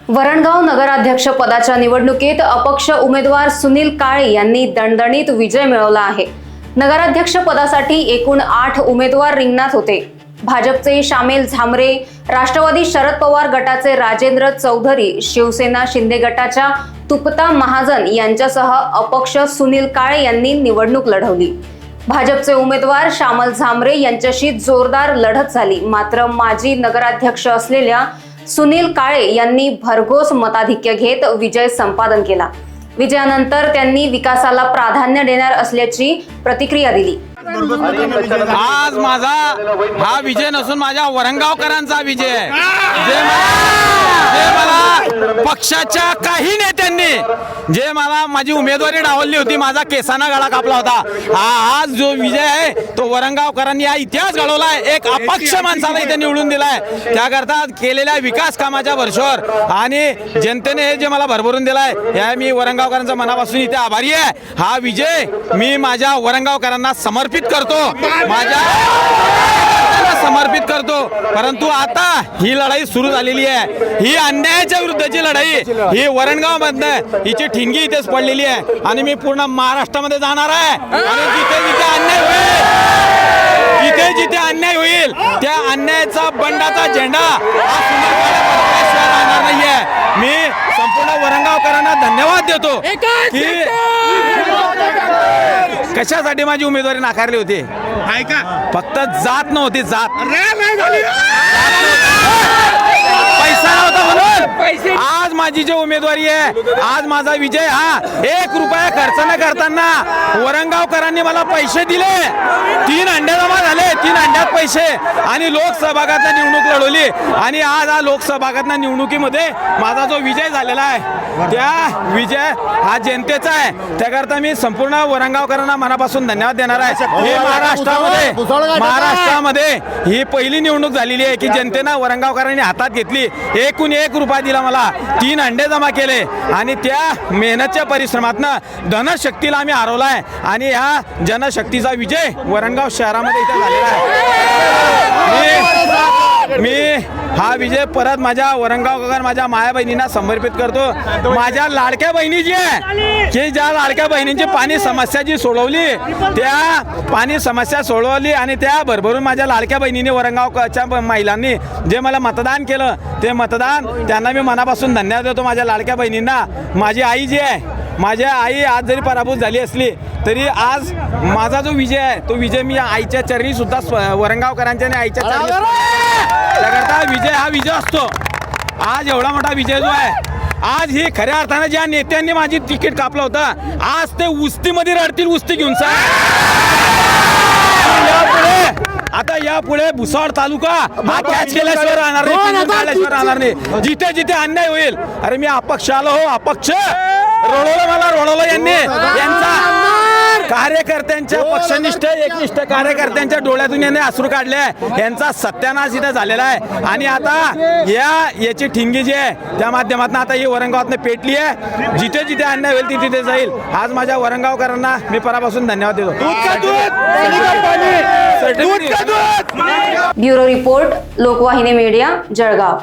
वरणगाव नगराध्यक्ष पदाच्या निवडणुकीत अपक्ष उमेदवार सुनील काळे यांनी दणदणीत विजय मिळवला आहे। नगराध्यक्ष पदासाठी एकूण 8 उमेदवार रिंगणात होते। भाजपचे शामेल झामरे, राष्ट्रवादी शरद पवार गटाचे राजेंद्र चौधरी, शिवसेना शिंदे गटाच्या तुपता महाजन यांच्यासह अपक्ष सुनील काळे यांनी निवडणूक लढवली। भाजपचे उमेदवार श्यामल झामरे यांच्याशी जोरदार लढत झाली, मात्र माजी नगराध्यक्ष असलेल्या सुनील काळे यांनी भरघोस मताधिक्य घेत विजय संपादन केला। विजयानंतर त्यांनी विकासाला प्राधान्य देणार असल्याची प्रतिक्रिया दिली। आज माझा हा विजय नसून माझ्या वरणगावकरांचा विजय आहे। जे मला पक्षाच्या काही नेत्यांनी जे मला माझी उमेदवारी डावलली होती, माझा केसाना गळा कापला होता, आज जो विजय आहे तो वरणगावकरांनी हा इतिहास घडवलाय। एक अपक्ष माणसाला इथे निवडून दिलाय, त्याकरता केलेल्या विकास कामाच्या वर्षावर आणि जनतेने जे मला भरभरून दिलाय या मी वरणगावकरांचा मनापासून इथे आभारी आहे। हा विजय मी माझ्या वरणगावकरांना समर्पित करतो, समर्पित करतो। परंतु आता ही लढाई सुरू झालेली आहे, ही अन्यायाच्या विरुद्धची लढाई, ही वरणगाव मधनं हिची ठिणगी इथेच पडलेली आहे आणि मी पूर्ण महाराष्ट्रामध्ये जाणार आहे आणि जिथे जिथे अन्याय होईल, जिथे जिथे अन्याय होईल त्या अन्यायाचा बंडाचा झेंडा हा सुनील काळे पडल्याशिवाय राहणार नाहीये। मी संपूर्ण वरणगावकरांना धन्यवाद देतो की कशासाठी माझी उमेदवारी नाकारली होती, फक्त जात नव्हती, जात पैसा नव्हता म्हणून आज माझी जी उमेदवारी आहे, आज माझा विजय हा 1 रुपया खर्च न करताना वरणगावकरांनी मला पैसे दिले, 3 अंडे जमा झाले, 3 अंड्यात पैसे आणि लोकसभागात निवडणूक लढवली आणि आज हा लोकसभागात निवडणुकीमध्ये माझा जो विजय झालेला आहे त्या विजय हा जनतेचा आहे। त्याकरता मी संपूर्ण वरणगावकरांना मनापासून धन्यवाद देणार आहे। हे महाराष्ट्रामध्ये ही पहिली निवडणूक झालेली आहे की जनतेनं वरणगावकरांनी हातात घेतली, एकूण 1 रुपया दिला, मला 3 अंडे जमा केले आणि त्या मेहनतच्या परिश्रमातनं धनशक्तीला आम्ही हरवलाय आणि ह्या जनशक्तीचा विजय वरणगाव शहरामध्ये इथे झालेला आहे। मी हा विजय परत माझ्या वरणगावकर माझ्या माया बहिणींना समर्पित करतो। माझ्या लाडक्या बहिणी जी आहे की ज्या लाडक्या बहिणींची पाणी समस्या जी सोडवली, त्या पाणी समस्या सोडवली आणि त्या भरभरून माझ्या लाडक्या बहिणीने वरणगावच्या महिलांनी जे मला मतदान केलं ते मतदान त्यांना मी मनापासून धन्यवाद देतो। माझ्या लाडक्या बहिणींना माझी आई जी आहे, माझ्या आई आज जरी पराभूत झाली असली तरी आज माझा जो विजय आहे तो विजय मी आईच्या चरणी सुद्धा वरणगावकरांच्या आणि आईच्या चरणी त्याकरता विजय हा विजय असतो। आज एवढा मोठा विजय जो आहे, आज ही खऱ्या अर्थाने ज्या नेत्यांनी माझी तिकीट कापलं होतं आज ते उस्तीमध्ये रडतील, उस्ती घेऊन आता यापुढे भुसावळ तालुका हा कॅच केल्याशिवाय राहणार नाही। जिथे जिथे अन्याय होईल, अरे मी अपक्ष आलो हो, अपक्ष रोडवलं यांनी, यांचा कार्यकर्त्यांच्या पक्षनिष्ठ एकनिष्ठ कार्यकर्त्यांच्या डोळ्यातून यांनी अश्रू काढले, यांचा सत्यानाश इथं झालेला आहे आणि आता याची ठिणगी जी आहे त्या माध्यमातून आता ही वरणगावातनं पेटली आहे। जिथे जिथे अन्याय होईल तिथे तिथे जाईल। आज माझ्या वरणगावकरांना मी परापासून धन्यवाद देतो। Bureau report, Lokvahini media, Jalgaon.